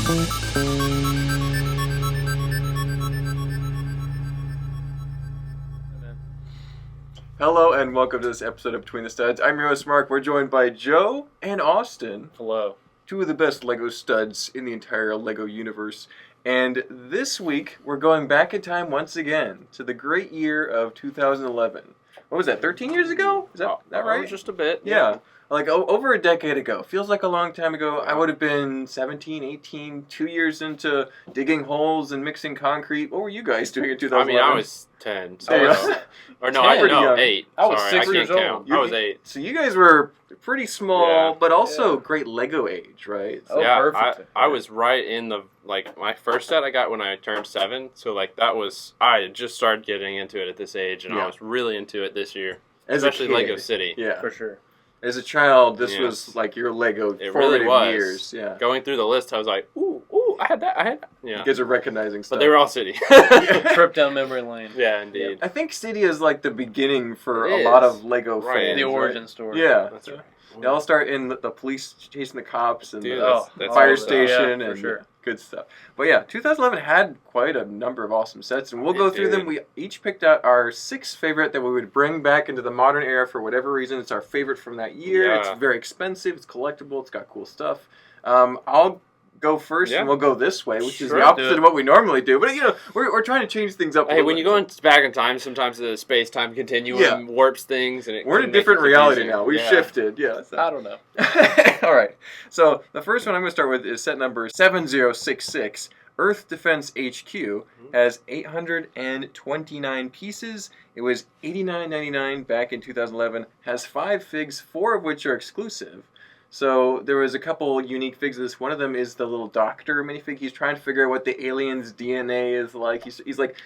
Hello and welcome to this episode of Between the Studs. I'm your host Mark. We're joined by Joe and Austin. Hello. Two of the best Lego studs in the entire Lego universe. And this week, we're going back in time once again to the great year of 2011. What was that, 13 years ago? Is that right? Just a bit. Yeah. Like over a decade ago. Feels like a long time ago. I would have been 17, 18, 2 years into digging holes and mixing concrete. What were you guys doing in 2011? I was 10. So or no, 8. I was Sorry, 6 years old. I was 8. So you guys were pretty small, but also Yeah. great Lego age, right? So, Perfect. I was right in the, my first set I got when I turned 7. So, I had just started getting into it at this age, and I was really into it this year. As a especially kid, Lego City. Yeah. For sure. As a child, this was like your Lego It formative really was. years. Yeah. Going through the list, I was like, ooh, I had that. Yeah. You guys are recognizing stuff. But they were all City. Trip down memory lane. Yeah, indeed. I think City is like the beginning for It a lot is. of Lego Right. fans. The origin right? story. Yeah. That's right. They all start in the police chasing the cops and Dude, the that's fire all station for and sure. good stuff. But yeah, 2011 had quite a number of awesome sets, and we'll go It through them. did. We each picked out our 6 favorite that we would bring back into the modern era for whatever reason. It's our favorite from that year. Yeah. It's very expensive. It's collectible. It's got cool stuff. I'll go first, and we'll go this way, which is the Sure, opposite of what we normally do. But we're trying to change things up. Hey, when you go back in time, sometimes the space-time continuum warps things, and we're in a different reality now. We've shifted. Yeah. So. I don't know. All right. So the first one I'm going to start with is set number 7066. Earth Defense HQ has 829 pieces. It was $89.99 back in 2011. Has 5 figs, 4 of which are exclusive. So there was a couple unique figs of this. One of them is the little doctor minifig. He's trying to figure out what the alien's DNA is like. He's like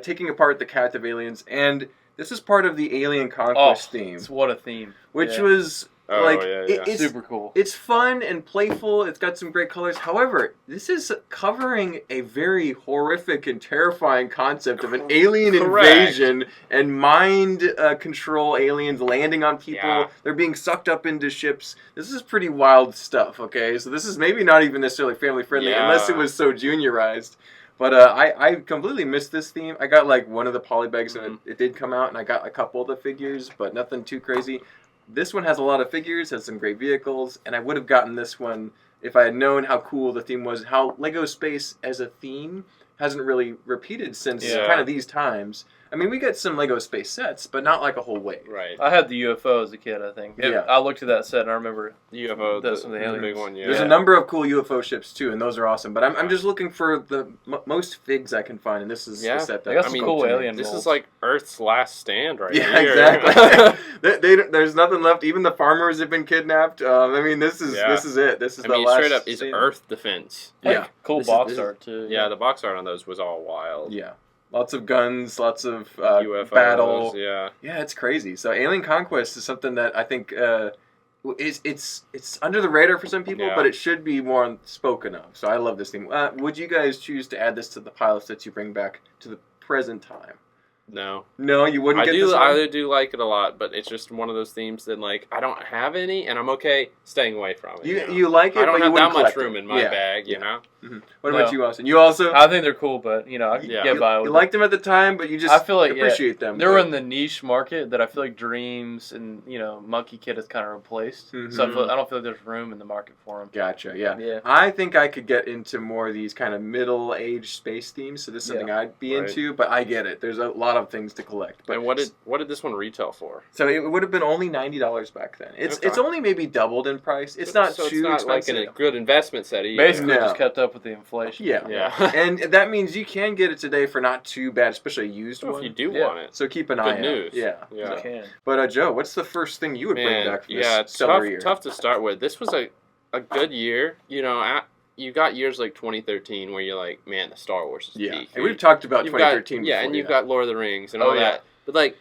taking apart the captive aliens. And this is part of the Alien Conquest theme. What a theme. Which was it's super cool. It's fun and playful. It's got some great colors. However, this is covering a very horrific and terrifying concept of an alien invasion and mind control aliens landing on people. Yeah. They're being sucked up into ships. This is pretty wild stuff, okay? So this is maybe not even necessarily family friendly unless it was so juniorized. But I completely missed this theme. I got like one of the polybags and it did come out, and I got a couple of the figures, but nothing too crazy. This one has a lot of figures, has some great vehicles, and I would have gotten this one if I had known how cool the theme was, how Lego Space as a theme hasn't really repeated since kind of these times. I mean, we get some Lego Space sets, but not like a whole wave. Right. I had the UFO as a kid, I think. I looked at that set and I remember The UFO, that's the aliens. big one, There's a number of cool UFO ships, too, and those are awesome. But I'm just looking for the most figs I can find, and this is the set that they got some cool alien This molds. is like Earth's last stand right here. here. Exactly. There's nothing left. Even the farmers have been kidnapped. I mean, this is it. This is the last straight up is scene. Earth Defense. Cool box art, too. Yeah, the box art on those was all wild. Yeah. Lots of guns, lots of UFOs, battle. Yeah, it's crazy. So Alien Conquest is something that I think it's under the radar for some people, but it should be more spoken of. So I love this theme. Would you guys choose to add this to the pile of sets you bring back to the present time? No, you wouldn't. I do like it a lot, but it's just one of those themes that I don't have any, and I'm okay staying away from it. You like it, I don't but have you that much collect room in my bag, you know. Mm-hmm. What about you, Austin? You also? I think they're cool, but I can get by with you liked them at the time, but you just I feel like appreciate them. They're in the niche market that I feel like Dreams and Monkey Kid has kind of replaced. Mm-hmm. So I don't feel like there's room in the market for them. Gotcha. Yeah. I think I could get into more of these kind of middle-aged space themes. So this is something I'd be into, but I get it. There's a lot of things to collect. But and what did this one retail for? So it would have been only $90 back then. It's only maybe doubled in price. It's not too expensive. Like a good investment set either. Basically, just kept up with the inflation. Yeah. And that means you can get it today for not too bad, especially a used one. If you do want it. So keep an eye out. News. Yeah. You can. But Joe, what's the first thing you would bring back from this stellar year? Tough to start with. This was a good year. You got years like 2013 where you're like, man, the Star Wars is peak. And we've talked about 2013 before. And you've got Lord of the Rings and all that. But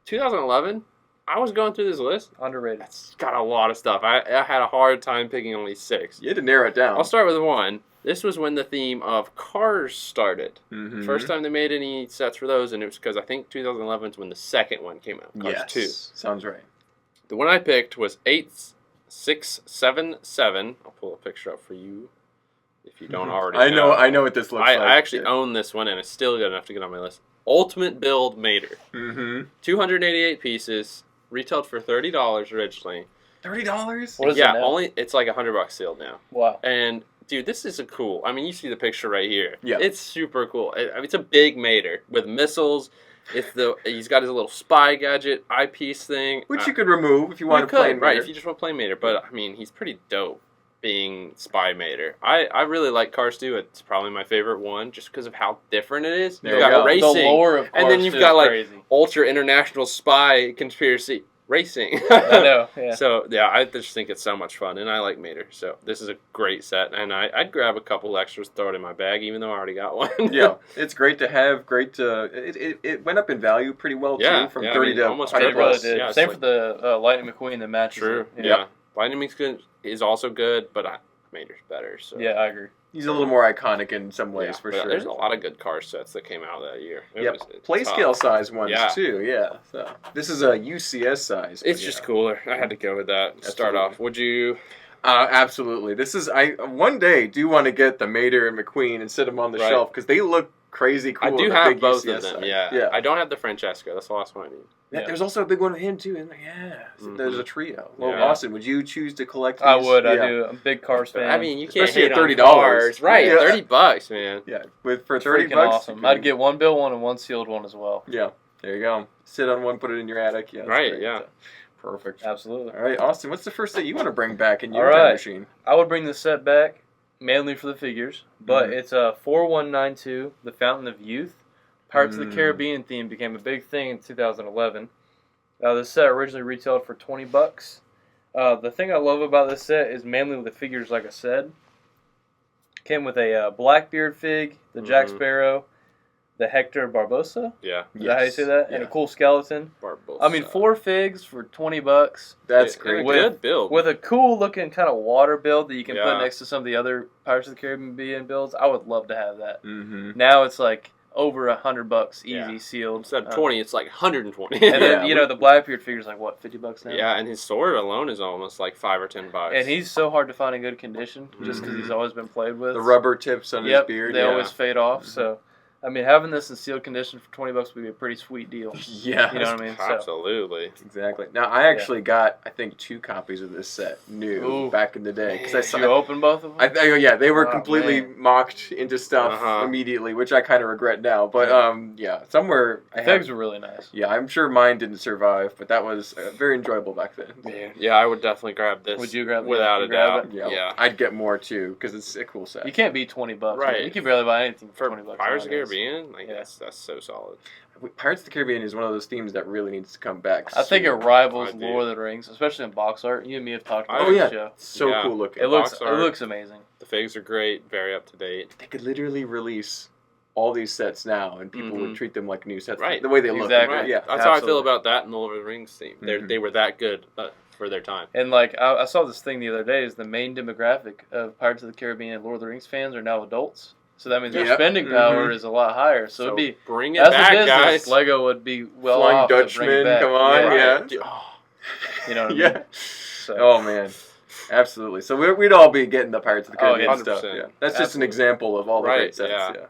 2011, I was going through this list. Underrated. It's got a lot of stuff. I had a hard time picking only 6. You had to narrow it down. I'll start with 1. This was when the theme of cars started. Mm-hmm. First time they made any sets for those, and it was because I think 2011 is when the second one came out. Cars 2. Sounds right. The one I picked was 8677. I'll pull a picture up for you. If you don't already I know what this looks like. I actually own this one, and it's still good enough to get on my list. Ultimate Build Mater. 288 pieces, retailed for $30 originally. $30? What is it now? It's like $100 sealed now. Wow. And dude, this is a cool. I mean, you see the picture right here. Yeah. It's super cool. I mean, it's a big Mater with missiles. He's got his little spy gadget eyepiece thing, which you could remove if you want to play Mater. Right, if you just want to play Mater. But I mean, he's pretty dope being spy Mater. I really like Cars 2. It's probably my favorite one just because of how different it is. There You've you got go. racing, The lore of Cars and then you've 2 got is like crazy. ultra international spy conspiracy racing. I know. Yeah. So yeah, I just think it's so much fun, and I like Mater. So this is a great set, and I'd grab a couple extras, throw it in my bag, even though I already got one. Yeah, it's great to have. Great to it went up in value pretty well too, from 30 to almost 100 It really plus. did. Yeah, Same it's for the Lightning McQueen that matches True. it. Yeah. Lightning McQueen is also good, but Mater's better. So Yeah, I agree. He's a little more iconic in some ways, for but sure. There's a lot of good car sets that came out that year. It's Play tough. scale size ones Yeah. too. Yeah, so this is a UCS size. It's but just yeah. cooler. I had to go with that. Start Absolutely. off. Would you? Absolutely. This is I one day do want to get the Mater and McQueen and sit them on the Right. shelf because they look crazy cool. I do with the have big both UCS of them. size. Yeah. I don't have the Francesco. That's the last one I need. Yeah. There's also a big one of him too. And there's a trio. Well, Yeah. Austin, would you choose to collect these? I would. Yeah. I do. I'm a big Cars fan. I mean, you can't Especially hate at on $30. cars. Right, Yeah. $30, man. Yeah, for It's 30 freaking bucks. awesome. you can- I'd get one built one and one sealed one as well. Yeah, there you go. Sit on one, put it in your attic. Yeah, that's Right, great. yeah. Perfect. Absolutely. All right, Austin, what's the first thing you want to bring back in your All time right. machine? I would bring the set back mainly for the figures, but Mhm. it's a 4192, the Fountain of Youth. Pirates of the Caribbean theme became a big thing in 2011. This set originally retailed for $20. The thing I love about this set is mainly the figures, like I said. Came with a Blackbeard fig, the Jack Sparrow, the Hector Barbosa. Yeah. Is that how you say that? And a cool skeleton. Barbosa. I mean, 4 figs for $20. That's And great. a With- good build. With a cool looking kind of water build that you can Yeah. put next to some of the other Pirates of the Caribbean builds, I would love to have that. Mm-hmm. Now it's like over $100 easy Yeah. sealed. Instead of 20, it's like 120. And then Yeah, you know the Blackbeard figure's like what, $50 now? Yeah, and his sword alone is almost like $5 or $10. And he's so hard to find in good condition just because Mhm. he's always been played with. The rubber tips on Yep, his beard. they yeah. always fade off. Mhm. So, I mean, having this in sealed condition for $20 would be a pretty sweet deal. Yeah, You know what I mean? So, Absolutely. exactly. Now, I actually got, I think, 2 copies of this set new Ooh. back in the day. Because I did saw, you open both of them? yeah, they were Oh, completely man. mocked into stuff Uh-huh. immediately, which I kind of regret now. But, yeah, somewhere I the have. figs were really nice. Yeah, I'm sure mine didn't survive, but that was very enjoyable back then. Yeah, I would definitely grab this. Would you grab it? Without You a grab doubt. it? Yeah. I'd get more too because it's a cool set. You can't beat $20. Right. Man. You can barely buy anything for For $20. Pirates of the nowadays. Caribbean, like Yeah. that's so solid. Pirates of the Caribbean is one of those themes that really needs to come back. I think it soon. rivals I do. Lord of the Rings, especially in box art. You and me have talked about Oh, it on yeah. the show. So Yeah. cool looking. It looks box art. amazing. The figs are great, very up to date. They could literally release all these sets now, and people would Mhm. treat them like new sets. Right. The way they look. Exactly. Right. Yeah. That's how I feel absolutely. about that and the Lord of the Rings theme. Mhm. They were that good for their time. And like I saw this thing the other day is the main demographic of Pirates of the Caribbean and Lord of the Rings fans are now adults. So that means their Yep. spending power Mhm. is a lot higher. So it'd be bring it as back, a business, guys. Lego would be well Flying off to bring it Dutchman, back. come on, Yeah. yeah. Dude, oh, You know what I mean? Yeah. So, Oh man. Absolutely. So we'd all be getting the Pirates of the Oh, Caribbean yeah. stuff. 100%. Yeah. That's just an Absolutely. example of all the Right, great sets. yeah. Yeah.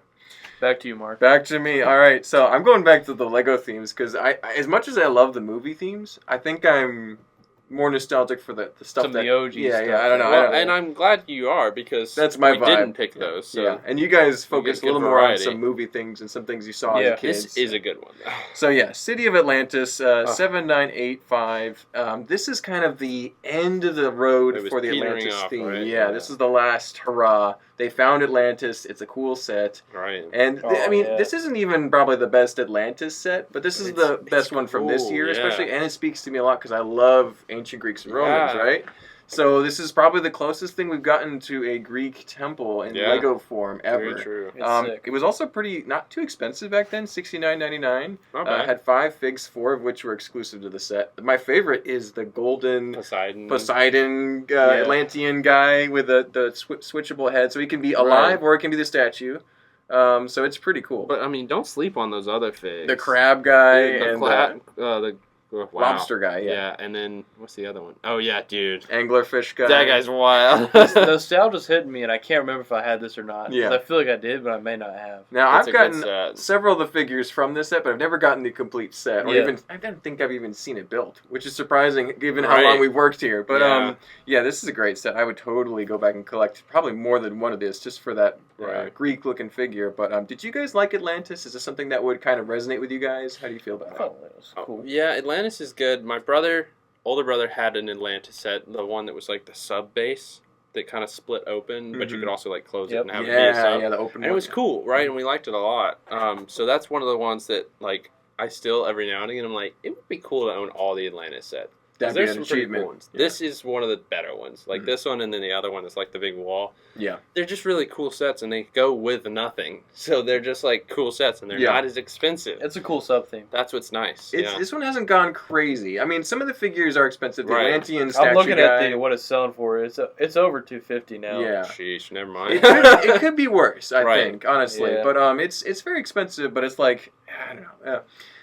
back to you, Mark. Back to me. All right. So I'm going back to the Lego themes because as much as I love the movie themes, I think I'm more nostalgic for the stuff Some of that the OG Yeah, stuff. yeah. I don't know. well, and I'm glad you are because That's my we vibe. didn't pick those. So yeah, and you guys focus a good little more on variety. some movie things and some things you saw Yeah. as a kid. this is a good one. Though. So yeah, City of Atlantis, 7985. This is kind of the end of the road It was for the petering Atlantis off, theme. right? Yeah, Yeah. this is the last hurrah. They found Atlantis. It's a cool set. Right. And Oh, I mean, yeah. this isn't even probably the best Atlantis set, but this is It's- the it's best one from this cool, year, yeah. especially. And it speaks to me a lot because I love ancient Greeks and Romans, Yeah. right? So this is probably the closest thing we've gotten to a Greek temple in Yeah. Lego form ever. Very true. It's sick. It was also not too expensive back then, $69.99. Not bad. Had 5 figs, 4 of which were exclusive to the set. My favorite is the golden Poseidon Atlantean guy with the switchable head, so he can be alive or it can be the statue. So it's pretty cool. But I mean, don't sleep on those other figs. The crab guy the and the Wow. lobster guy. Yeah, and then what's the other one? Oh yeah, dude. Anglerfish guy. That guy's wild. Nostalgia's hitting me, and I can't remember if I had this or not. Yeah. I feel like I did, but I may not have. Now, That's I've a good gotten set. several of the figures from this set, but I've never gotten the complete set. Or Yeah. even, I don't think I've even seen it built, which is surprising given how Right. long we've worked here. But, Yeah. this is a great set. I would totally go back and collect probably more than one of this just for that Right. Greek-looking figure. But did you guys like Atlantis? Is this something that would kind of resonate with you guys? How do you feel about it? Oh, that was cool. Yeah, Atlantis is good. My older brother had an Atlantis set, the one that was like the sub base that kind of split open, but you could also like close it and have it be a sub. Yeah, the open And it was cool, right? And we liked it a lot. So that's one of the ones that like I still every now and again I'm like, it would be cool to own all the Atlantis set. That'd be There's an some pretty achievement. cool ones. Yeah. This is one of the better ones. Like this one and then the other one that's like the big wall. Yeah. They're just really cool sets and they go with nothing. So they're just like cool sets and they're not as expensive. It's a cool sub theme. That's what's nice. This one hasn't gone crazy. I mean, some of the figures are expensive. The Right. Atlantean statue I'm looking guy. at what it's selling for. It's over $250 now. Yeah. Sheesh, never mind. It could be worse, I Right. think, honestly. Yeah. But it's very expensive. But it's like, I don't know.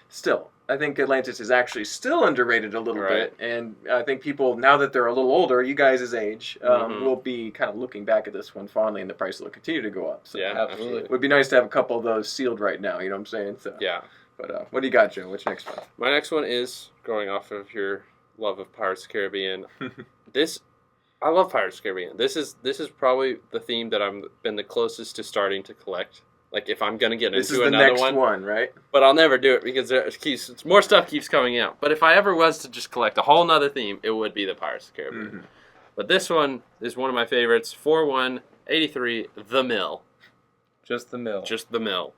Still, I think Atlantis is actually still underrated a little Right. bit, and I think people now that they're a little older, you guys' age, will be kind of looking back at this one fondly, and the price will continue to go up. So Yeah, Absolutely. it would be nice to have a couple of those sealed right now. You know what I'm saying? So, Yeah. But what do you got, Joe? What's your next one? My next one is going off of your love of Pirates of the Caribbean. I love Pirates of the Caribbean. This is probably the theme that I've been the closest to starting to collect. Like if I'm gonna get This is into the another next one, right? but I'll never do it because more stuff keeps coming out. But if I ever was to just collect a whole nother theme, it would be the Pirates of the Caribbean. Mm-hmm. But this one is one of my favorites. 4183, The Mill. Just the mill. Just The Mill.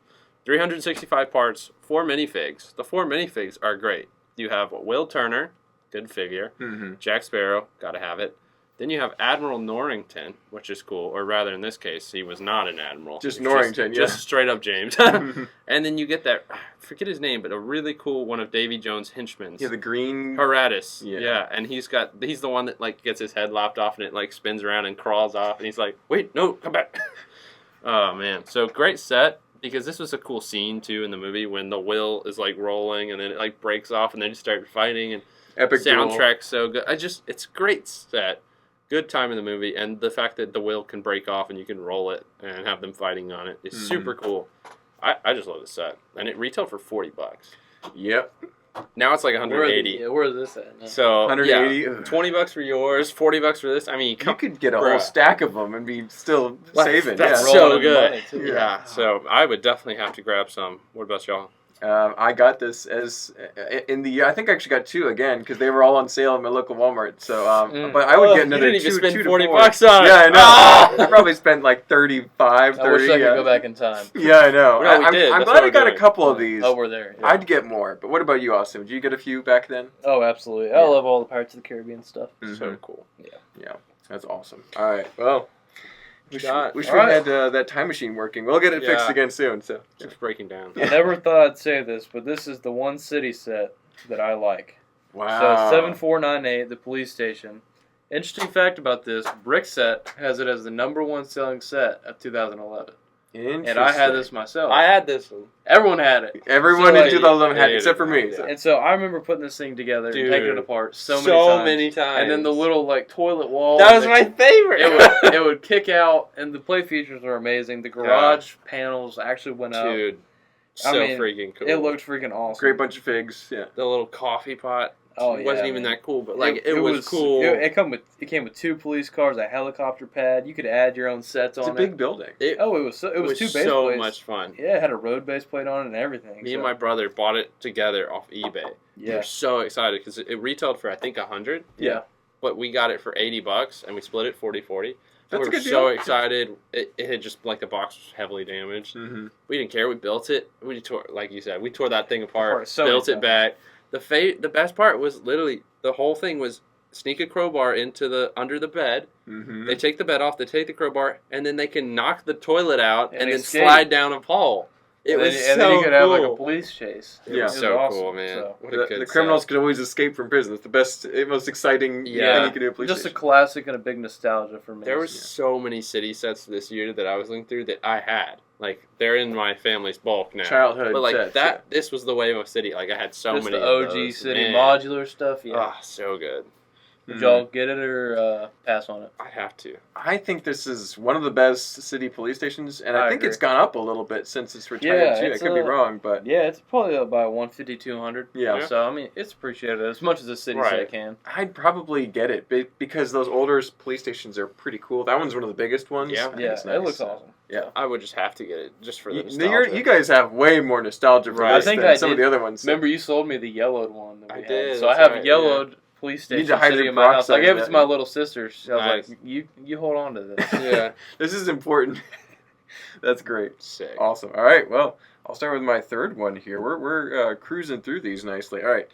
365 parts, 4 minifigs. The 4 minifigs are great. You have Will Turner, good figure. Mm-hmm. Jack Sparrow, gotta have it. Then you have Admiral Norrington, which is cool. Or rather, in this case, he was not an admiral. Just He was Norrington, yeah. Just straight up James. And then you get that, I forget his name, but a really cool one of Davy Jones' henchmen. Yeah, the green. Paratus. Yeah. Yeah. And he's the one that like gets his head lopped off and it like spins around and crawls off. And he's like, wait, no, come back. Oh, man. So great set. Because this was a cool scene, too, in the movie when the will is, like, rolling and then it, like, breaks off and then you start fighting. And Epic soundtrack's so good. It's a great set. Good time in the movie. And the fact that the will can break off and you can roll it and have them fighting on it is super cool. I just love this set. And it retailed for $40. Yep. Now it's like 180. Where is this at now? So, 180. yeah, $20 for yours, $40 for this. I mean, You could get a Bruh. whole stack of them and be still saving. That's yeah. so Rolling in good. money, too. Yeah, so I would definitely have to grab some. What about y'all? I got this as in the I think I actually got 2 again because they were all on sale at my local Walmart. So, but I would get another you didn't 2 even spend 2 to $40 4. on it. Yeah, I know. Ah! I probably spent like 35, 30. I wish I could yeah. go back in time. Yeah, I know. No, we I'm did. That's glad what I we're got a doing. couple of these. Oh, we're there. Yeah. I'd get more. But what about you, Austin? Did you get a few back then? Oh, absolutely. I love all the Pirates of the Caribbean stuff. So cool. Yeah, that's awesome. All right, well, wish we All had right. that time machine working. We'll get it fixed Yeah. again soon. So Keeps breaking down. I never thought I'd say this, but this is the one city set that I like. wow. So 7498, the police station. Interesting fact about this, Brick Set has it as the #1 selling set of 2011. And I had this myself. I had this one. Everyone had it. Everyone So, in like, 2011 had it, hated except for me. it. So. And so I remember putting this thing together Dude. and taking it apart so many times. And then the little like toilet wall. That was my favorite. it would kick out, and the play features were amazing. The garage panels actually went up. Dude, I so mean, freaking cool. It looked freaking awesome. Great bunch of figs. Yeah. The little coffee pot. Oh, It wasn't yeah, even man. that cool, but like it was cool. It came with 2 police cars, a helicopter pad. You could add your own sets It's on a big building. It Oh, it was 2 base so plates. much fun. Yeah, it had a road base plate on it and everything. Me and my brother bought it together off eBay. We Yeah. were so excited because it retailed for I think $100, Yeah. but we got it for $80 and we split it 40-40. That's We a were good so deal. excited. It had just like the box was heavily damaged. Mm-hmm. We didn't care. We built it. We tore, like you said, we tore that thing apart. So built many it back. The best part was literally the whole thing was sneak a crowbar into under the bed. Mm-hmm. They take the bed off. They take the crowbar, and then they can knock the toilet out And and then escape. slide down a pole. It was and then you could have like a cool. police chase. It Yeah. was It so awesome, cool, man. so. What a good The criminals set. could always escape from prison. It's the best, most exciting thing you can do at police Just a station. classic and a big nostalgia for me. There were so many city sets this year that I was looking through that I had. Like, they're in my family's bulk now. Childhood But, like, sets, this was the wave of city. Like, I had so just many the of OG those. city Man. modular stuff. Yeah. Ah, so good. Did y'all get it or pass on it? I'd have to. I think this is one of the best city police stations, and I think agree. it's gone up a little bit since it's retired too. I it's could be wrong, but Yeah, it's probably about 150, 200. yeah. So, I mean, it's appreciated as much as the city Right. set can. I'd probably get it because those older police stations are pretty cool. That one's one of the biggest ones. Yeah. I think Yeah, it's it nice. looks awesome. Yeah. I would just have to get it just for the You, nostalgia. you guys have way more nostalgia for Right. this I think than I some of did. the other ones. Remember, you sold me the yellowed one. That we I had. did, So I that's have right, a yellowed police You need station to sitting in my house. I hydroperoxide gave it to that. my little sister. I was Nice. like, you hold on to this. Yeah. This is important. That's great. Sick. Awesome. All right. Well, I'll start with my third one here. We're cruising through these nicely. All right.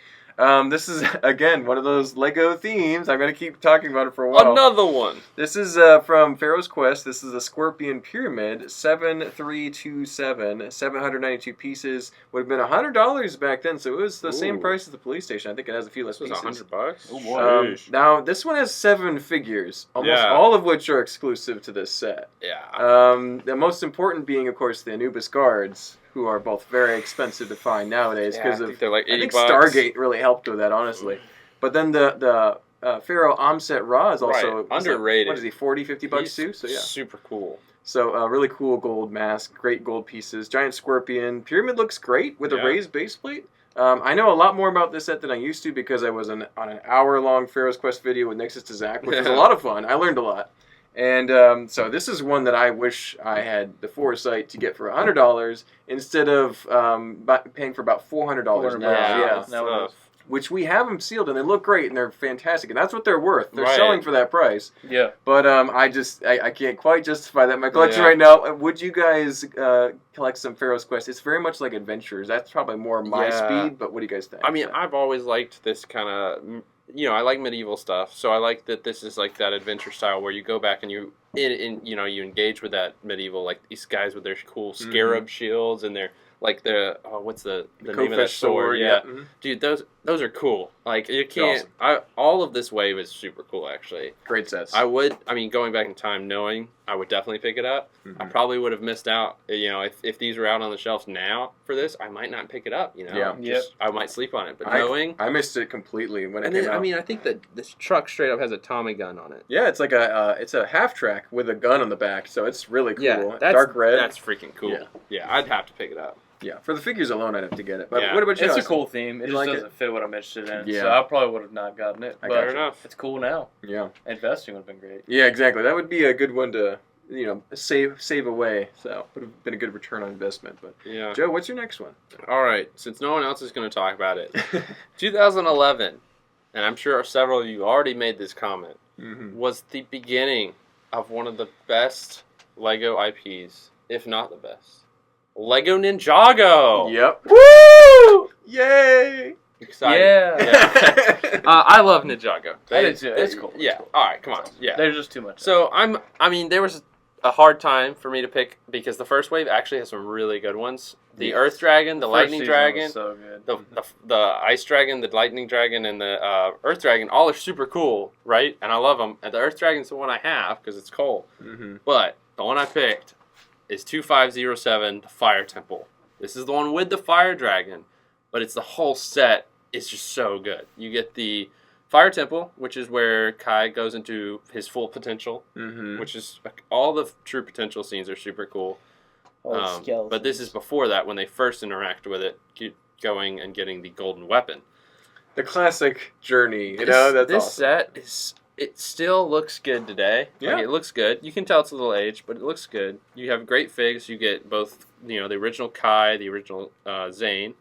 This is again one of those Lego themes. I'm gonna keep talking about it for a while. Another one. This is from Pharaoh's Quest. This is a Scorpion Pyramid, 7327, 792 pieces. Would have been $100 back then, so it was the same Ooh. price as the police station. I think it has a few less This was pieces. $100. Oh, boy. Now this one has 7 figures, almost Yeah. all of which are exclusive to this set. Yeah. The most important being, of course, the Anubis guards, who are both very expensive to find nowadays I because think of. they're like I $80. think Stargate really helped with that, honestly. But then the Pharaoh Amset Ra is also Right. Underrated. What is he, 40, 50 bucks He's too? So yeah. super cool. So really cool gold mask, great gold pieces, giant scorpion. Pyramid looks great with a Yeah. raised base plate. I know a lot more about this set than I used to because I was on an hour-long Pharaoh's Quest video with Nexus to Zach, which was a Yeah. lot of fun. I learned a lot. And so this is one that I wish I had the foresight to get for $100 instead of paying for about $400 now. Yeah. Now it is. Which we have them sealed and they look great and they're fantastic and that's what they're worth. They're Right. selling for that price. Yeah. But I can't quite justify that in my collection Yeah. right now. Would you guys collect some Pharaoh's Quest? It's very much like Adventures. That's probably more my Yeah. speed. But what do you guys think? I mean, I've always liked this kind of, I like medieval stuff. So I like that this is like that adventure style where you go back and you engage with that medieval, like these guys with their cool scarab shields and their like what's the name of that sword? Yeah, Mhm. dude, those are cool. Like you can't. All of this wave is super cool. Actually, Great sets. going back in time, knowing I would definitely pick it up. I probably would have missed out. If these were out on the shelves now for this, I might not pick it up. Yeah. I might sleep on it. But I missed it completely when it and came then out. I mean, I think that this truck straight up has a Tommy gun on it. Yeah, it's like it's a half track with a gun on the back, so it's really cool. Yeah, that's, dark red. That's freaking cool. Yeah, I'd have to pick it up. Yeah, for the figures alone, I'd have to get it. But Yeah. what about you? It's a Austin? cool theme. It You just like doesn't fit what I'm interested in. Yeah. So I probably would have not gotten it. I But got Fair enough. it's cool now. Yeah. Investing would have been great. Yeah, exactly. That would be a good one to save away. So would have been a good return on investment. But Yeah. Joe, what's your next one? All right. Since no one else is going to talk about it, 2011, and I'm sure several of you already made this comment, was the beginning of one of the best Lego IPs, if not the best. Lego Ninjago. Yep. Woo! Yay! Excited. Yeah. I love Ninjago. I did too. It's cool. Yeah. All right. Come on. Yeah. There's just too much. So there was a hard time for me to pick because the first wave actually has some really good ones. The Yes. Earth Dragon, the First Lightning season Dragon, was so good. the Ice Dragon, the Lightning Dragon, and the Earth Dragon, all are super cool, right? And I love them. And the Earth Dragon's the one I have because it's cool. But the one I picked is 2507, the Fire Temple. This is the one with the Fire Dragon, but it's the whole set. It's just so good. You get the Fire Temple, which is where Kai goes into his full potential, which is all the true potential scenes are super cool. But this is before that when they first interact with it, going and getting the golden weapon. The classic journey, that's this awesome. set is. It still looks good today. Yeah. Like, it looks good. You can tell it's a little aged, but it looks good. You have great figs. You get both, the original Kai, the original Zane.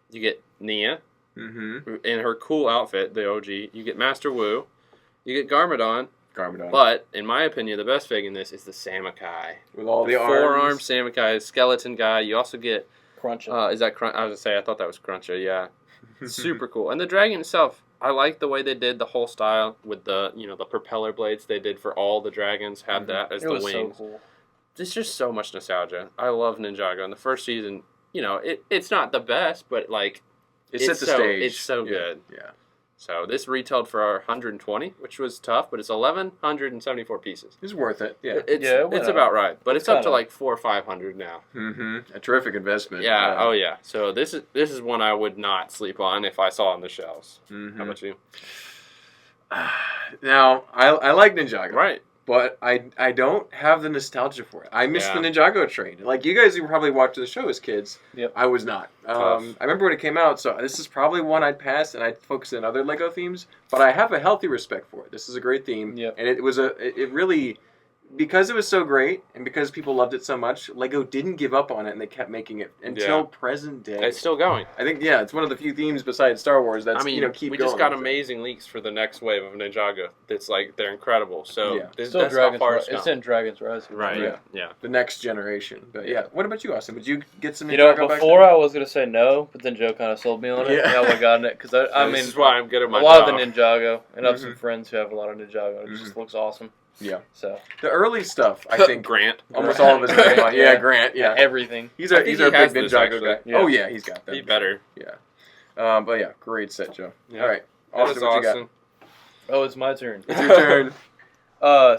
You get Nia in her cool outfit, the OG. You get Master Wu. You get Garmadon. But, in my opinion, the best fig in this is the Samakai. With all the four-armed arms. Samakai, skeleton guy. You also get... Cruncha. Is that Crunch? I was going to say, I thought that was Cruncha, yeah. Super cool. And the dragon itself, I like the way they did the whole style with the, the propeller blades they did for all the dragons, had that as It the was wings. so cool. There's just so much nostalgia. I love Ninjago. In the first season, it's not the best, but like It set the stage. It's so good. Yeah. So this retailed for 120, which was tough, but it's 1,174 pieces. It's worth it. Yeah. It's about right, but it's up to kinda- like 400 or 500 now. Mm-hmm. A terrific investment. Yeah. Oh yeah. So this is one I would not sleep on if I saw on the shelves. Mm-hmm. How about you? Now, I like Ninjago. Right. But I don't have the nostalgia for it. I miss the Ninjago train. Like, you guys who probably watched the show as kids. Yep. I was not. I remember when it came out, so this is probably one I'd pass, and I'd focus on other Lego themes. But I have a healthy respect for it. This is a great theme. Yep. And it really... Because it was so great, and because people loved it so much, Lego didn't give up on it, and they kept making it until present day. It's still going. I think, it's one of the few themes besides Star Wars that's, keep going. We just got amazing leaks for the next wave of Ninjago. It's like, they're incredible. So, Still that's Dragon's how far Rise. It's in Dragon's Rise. Right, yeah. The next generation. But what about you, Austin? Would you get some Ninjago You know, back before then? I was going to say no, but then Joe kind of sold me on it. Yeah. Now I got it. Because, I mean, this is why I'm good at my a lot job. of the Ninjago, and I have some friends who have a lot of Ninjago, and it just looks awesome. Yeah. So The early stuff, I think, Grant. almost all of us have Grant. Yeah, Grant. Yeah. everything. He's our big has this, Ninjago guy. actually. Yeah. Oh, yeah, he's got that. He better. Yeah. But yeah, great set, Joe. Yeah. All right. That Austin, is what you got? awesome. Oh, it's my turn. It's your turn.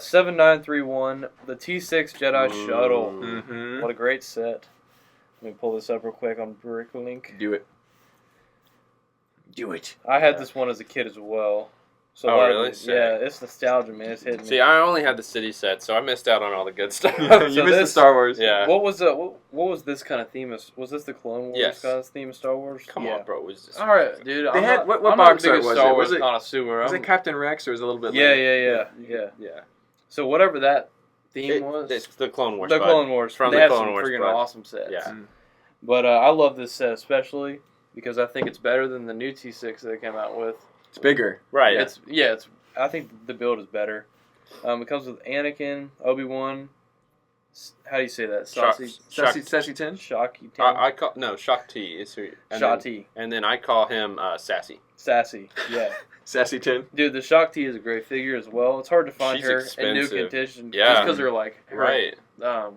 7931, the T6 Jedi Shuttle. Mm-hmm. What a great set. Let me pull this up real quick on Bricklink. Do it. Do it. I had this one as a kid as well. So Oh, like, really? Yeah, it's nostalgia, man. It's hitting me. See, I only had the city set, so I missed out on all the good stuff. You So missed the this- Star Wars. Yeah. What was what was this kind of theme? Was this the Clone Wars Yes. kind of theme of Star Wars? Come on, bro. It was just All right, dude. They I'm had- not, what I'm box not the art biggest was Star it? Wars Was it- connoisseur. Was I'm- it Captain Rex or was it a little bit Yeah, later? Yeah. So whatever that theme was, It's the Clone Wars. the bud. Clone Wars. From they the have Clone some Wars, freaking bud. awesome sets. Yeah. Mm. But I love this set especially because I think it's better than the new T6 that they came out with. It's bigger. Right. It's. I think the build is better. It comes with Anakin, Obi-Wan. How do you say that? Sassy 10? Shocky. I call Shakti is who. Shakti. And then I call him Sassy. Sassy. Yeah. Sassy 10? Dude, the Shakti is a great figure as well. It's hard to find She's her expensive. in new condition. Yeah. Just because they're like her, Right.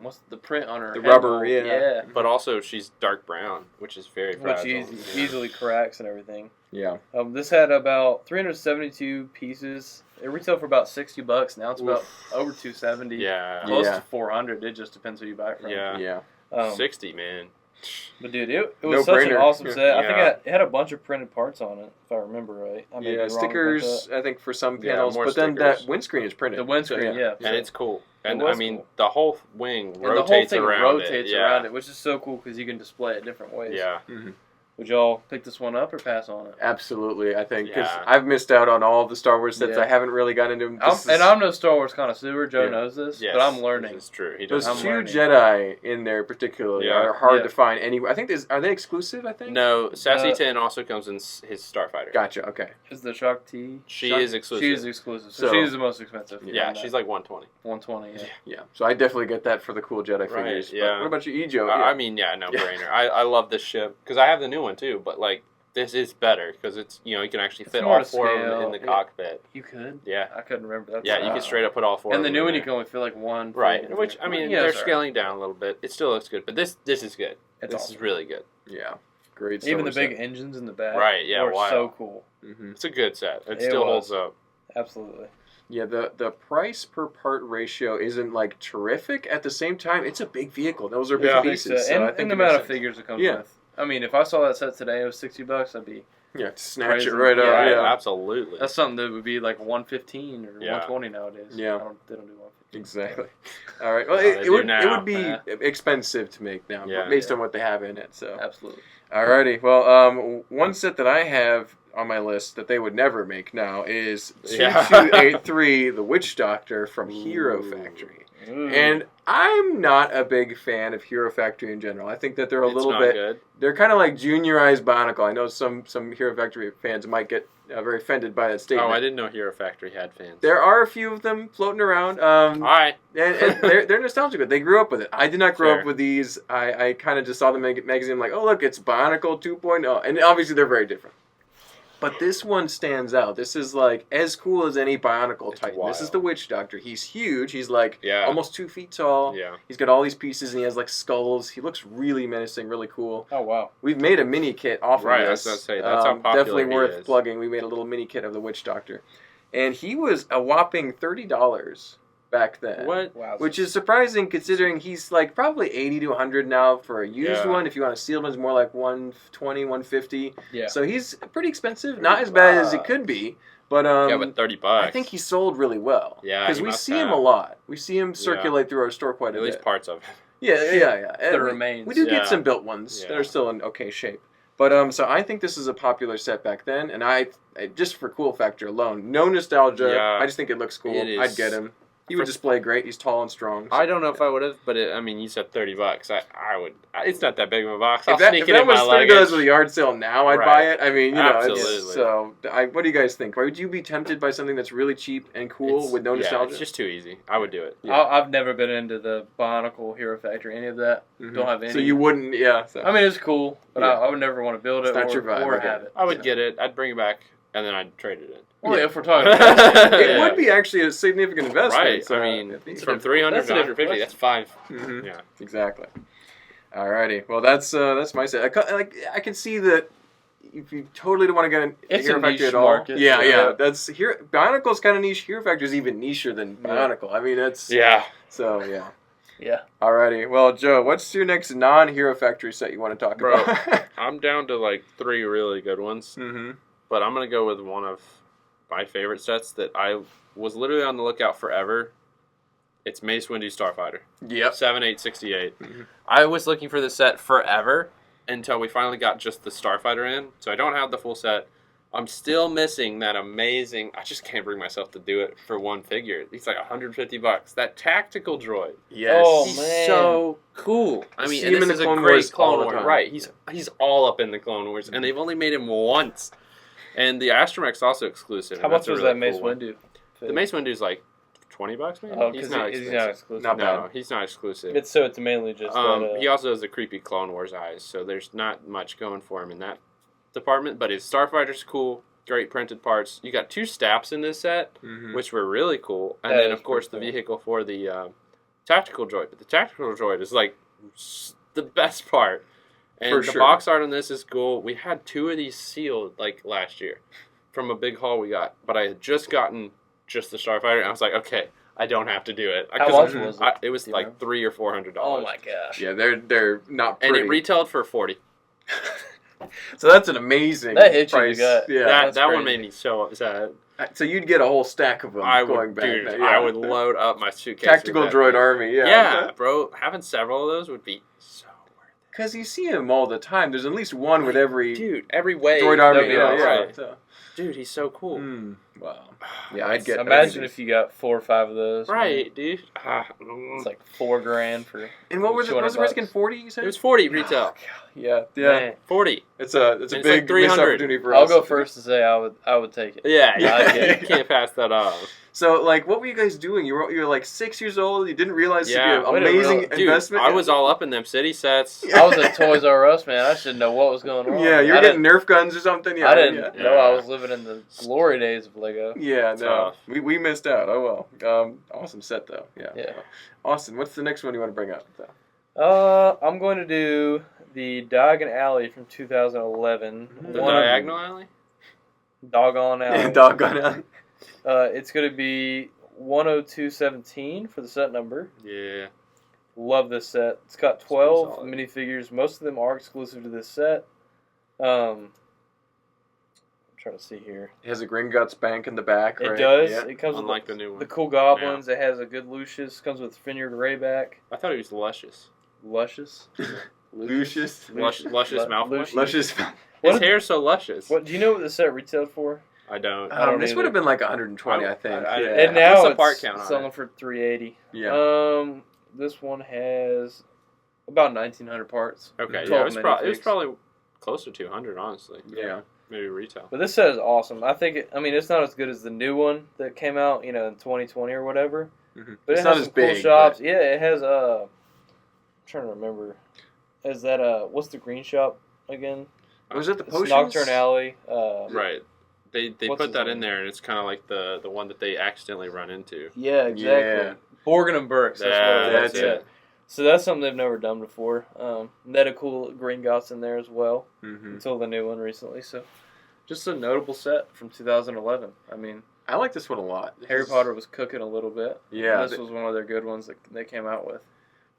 what's the print on her? The head rubber, mold. yeah. But also she's dark brown, which is very Which fragile. easily cracks and everything. Yeah. This had about 372 pieces. It retailed for about $60. Now it's about over 270. Yeah. Close Yeah. to 400. It just depends who you buy it from. Yeah. Yeah. 60, man. But dude, it was No such an brainer. awesome set. I think Yeah. it had a bunch of printed parts on it, if I remember right. I may be Yeah, wrong about stickers, that. I think, for some Yeah, panels, more but then stickers. that windscreen is printed. The windscreen, So, yeah. And it's cool. And was I mean, cool. the whole wing And the whole rotates thing around rotates it. around it, which is so cool because you can display it different ways. Yeah. Mhm. Would y'all pick this one up or pass on it? Absolutely, I think, because Yeah. I've missed out on all of the Star Wars sets. Yeah. I haven't really gotten into them. I'm no Star Wars connoisseur. Joe Yeah. knows this, Yes, but I'm learning. This is true. He Those does. two learning. Jedi in there particularly Yeah. are hard Yeah. to find anywhere. I think are they exclusive? I think. No, Sassy Uh, 10 also comes in his Starfighter. Gotcha. Okay. Is the Shakti? She is exclusive. She is exclusive, so So- she's the most expensive. Yeah, on that. she's like 120. 120. Yeah. Yeah. So I definitely get that for the cool Jedi Right, figures. But yeah. what about you, Joe? I mean, yeah, no brainer. I love this ship because I have the new one too. But like, this is better because it's you can actually It's fit more all to four of them scale. in the Yeah. cockpit. You could. Yeah, I couldn't remember that. yeah, you can straight up put all four. And of the them new in one you there. can only fit like one. Right, thing. which I mean, Yeah, they're it's all right. scaling down a little bit. It still looks good, but this is good. It's This awesome. is really good. Yeah. Great. Star Even the Wars big set. engines in the back. Right, yeah, Were wow. so cool. Mhm. It's a good set. It It still was. holds up. Absolutely. Yeah, the price per part ratio isn't like terrific. At the same time, it's a big vehicle. Those are big Yeah. pieces. So and, I think and the it makes amount of sense. figures it comes Yeah. with. I mean, if I saw that set today, it was $60. I'd be. Yeah, snatch Crazy. it right Yeah, out. Right, Yeah. absolutely. That's something that would be like 115 or Yeah. 120 nowadays. Yeah. They don't do 115. Exactly. All right. Well, No, they it do would now. be Yeah. expensive to make now, Yeah. but based Yeah. on what they have in it. So. Absolutely. Alrighty. Well, one set that I have on my list that they would never make now is Yeah. 2283, the Witch Doctor from Hero Ooh. Factory. Ooh. And I'm not a big fan of Hero Factory in general. I think that they're a It's little not bit. good. They're kind of like juniorized Bionicle. I know some Hero Factory fans might get very offended by that statement. Oh, I didn't know Hero Factory had fans. There are a few of them floating around. All right. And they're nostalgic. They grew up with it. I did not grow Fair. up with these. I kind of just saw the magazine like, oh, look, it's Bionicle 2.0. And obviously they're very different. But this one stands out. This is like as cool as any Bionicle It's Titan. This is wild. the Witch Doctor. He's huge. He's like Yeah. almost 2 feet tall. Yeah. He's got all these pieces and he has like skulls. He looks really menacing, really cool. Oh wow. We've made a mini kit off Right, of I this. was gonna say, that's how popular definitely he worth is. plugging. We made a little mini kit of the Witch Doctor. And he was a whopping $30 back then. What? Wow. Which is surprising considering he's like probably 80 to 100 now for a used Yeah. one. If you want a sealed one, it's more like 120, 150. Yeah. So he's pretty expensive. Not as bad as it could be. But Yeah, but $30. I think he sold really well. Yeah, Because he we must see him have. a lot. We see him circulate through our store quite At a least bit. parts of it. Yeah. And The we- remains. We do Yeah. get some built ones that Yeah. are still in okay shape. But so I think this is a popular set back then, and I just for cool factor alone, no nostalgia. Yeah. I just think it looks cool. It is. I'd get him. He would For- display great. He's tall and strong. I don't know if I would have, but I mean, you said $30. I would. It's not that big of a box. I'll If that, sneak if it that in was my $30 luggage. with a yard sale now, I'd Right. buy it. I mean, Absolutely. so what do you guys think? Would you be tempted by something that's really cheap and cool It's- with no yeah, nostalgia? it's just too easy. I would do it. Yeah. I've never been into the Bionicle Hero Factory, any of that. Mhm. Don't have any. So you wouldn't, yeah. So. I mean, it's cool, but Yeah. I would never want to build It's it not your vibe, or okay. have it. I would Yeah. get it. I'd bring it back, and then I'd trade it in. Well, Yeah. if we're talking about It Yeah. would be actually a significant investment. Right. So I mean, if these- from 300 that's to a different 150, that's 5. Mhm. Yeah. Exactly. Alrighty. Well, that's my set. I can see that if you totally don't want to get an It's Hero a Factory niche at all. market. Yeah. Yeah. That's here. Bionicle's kind of niche. Hero Factory's even nicher than Yeah. Bionicle. I mean, it's Yeah. so yeah. Yeah. Alrighty. Well, Joe, what's your next non-Hero Factory set you want to talk Bro. about? I'm down to like 3 really good ones, Mm-hmm. but I'm going to go with one of my favorite sets that I was literally on the lookout forever. It's Mace Windu Starfighter. Yep. 7868. Mhm. I was looking for the set forever until we finally got just the Starfighter in, so I don't have the full set. I'm still missing that amazing. I just can't bring myself to do it for one figure. It's like $150. That tactical droid. Yes. Oh, He's man. so cool. I You mean, see and him in this the is a Clone great Wars all Clone the Wars. time. Right. He's all up in the Clone Wars, and they've only made him once. And the Astromech's also exclusive. How and that's much a was really that Mace cool one. Windu? The Mace Windu's like $20 maybe. Oh, he's because not he's expensive. not exclusive. Not bad. No, he's not exclusive. It's mainly just He also has the creepy Clone Wars eyes, so there's not much going for him in that department. But his Starfighter's cool, great printed parts. You got 2 Staps in this set, Mhm. which were really cool, and That then is of course the pretty cool. vehicle for the tactical droid. But the tactical droid is like the best part, and For the sure. box art on this is cool. We had 2 of these sealed like last year from a big haul we got, but I had just gotten just the Starfighter, and I was like, okay, I don't have to do it. How 'Cause much was it? it was Do you like remember? $300 or $400. Oh my gosh. Yeah, they're not And pretty. it retailed for 40. So that's an amazing That hit you in the price. gut. Yeah. that that's that one crazy. made me so upset. So you'd get a whole stack of them I going would, back. dude, then, I yeah. would load up my suitcase. Tactical with that droid thing. army. Yeah. Yeah, bro, having several of those would be so worth Because you see him all the time. There's at least one with every it. Dude, every wave. droid army. that'd be Yeah, awesome. yeah. So. Dude, he's so cool. Wow. Yeah, I'd get. Imagine if you got 4 or 5 of those. Right, man. dude. It's like $4,000 for. And what was it? Was it risking $200? 40? You said. It was 40 retail. Yeah. Man. 40. It's a And it's big like missed 300. opportunity for I'll us. go first to say I would take it. Yeah, I'd you get it. can't pass that off. So, like, what were you guys doing? You were like 6 years old. You didn't realize Yeah. it'd be We an didn't amazing realize- Dude, investment. I was all up in them city sets. Yeah. I was at Toys R Us, man. I should know what was going on. Yeah, you were I getting didn't- Nerf guns or something. Yeah, I didn't Yeah. know I was living in the glory days of Lego. Yeah, no, Tough. we missed out. Oh well. Awesome set though. Yeah. Yeah. Austin, what's the next one you want to bring up? I'm going to do the Diagon Alley from 2011. The One of- Diagonal Alley? Doggone Alley. Doggone it. It's going to be 10217 for the set number. Yeah. Love this set. It's got 12 solid. minifigures. Most of them are exclusive to this set. I'm trying to see here. It has a Gringotts bank in the back, It right? does. Yeah. It comes Unlike with the new one. the cool goblins. It has a good Lucius. Comes with Finnered Rayback. I thought it was Luscious. Luscious. Luscious. Luscious mouthwash. Lucius. Luscious. What His did- hair's so luscious. What do you know what the set retailed for? I don't. I don't This either. would have been like 120, I think. I- yeah. And now What's the it's part count on selling it? for $380. Yeah. This one has about 1,900 parts. Okay, 12 yeah, it was minifigs. probably close to 200, honestly. Yeah. Maybe retail. But this set is awesome. I think. It's not as good as the new one that came out, in 2020 or whatever. Mhm. But It's it not has as some cool big, shops. but- Yeah, it has. I'm trying to remember. Is that what's the green shop again? Was it the It's potions? Nocturne Alley. Right. They What's put his that name? in there, and it's kind of like the one that they accidentally run into. Yeah, exactly. Yeah. Borgin and Burks. That's what it was. That's Yeah. it. So that's something they've never done before. They had a cool Gringotts in there as well until the new one recently. So just a notable set from 2011. I mean, I like this one a lot. Harry Potter was cooking a little bit. Yeah. This was one of their good ones that they came out with.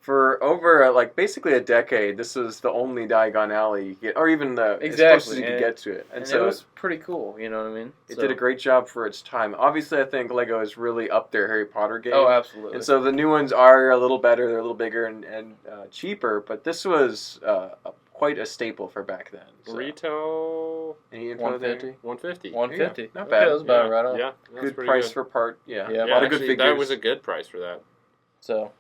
For over like basically a decade, this was the only Diagon Alley you get, or even the as close as Exactly, you could and- get to it. And so it was pretty cool, you know what I mean? it So- did a great job for its time. Obviously, I think Lego is really up their Harry Potter game. Oh, absolutely. And so the new ones are a little better, they're a little bigger and cheaper, but this was quite a staple for back then. So. Retail Any info there? 150. 150. 150. Not Okay, bad. that was about yeah. right on. Yeah, that's Good pretty price good. for part. Yeah, Yeah, a lot of good actually, figures. that was a good price for that. So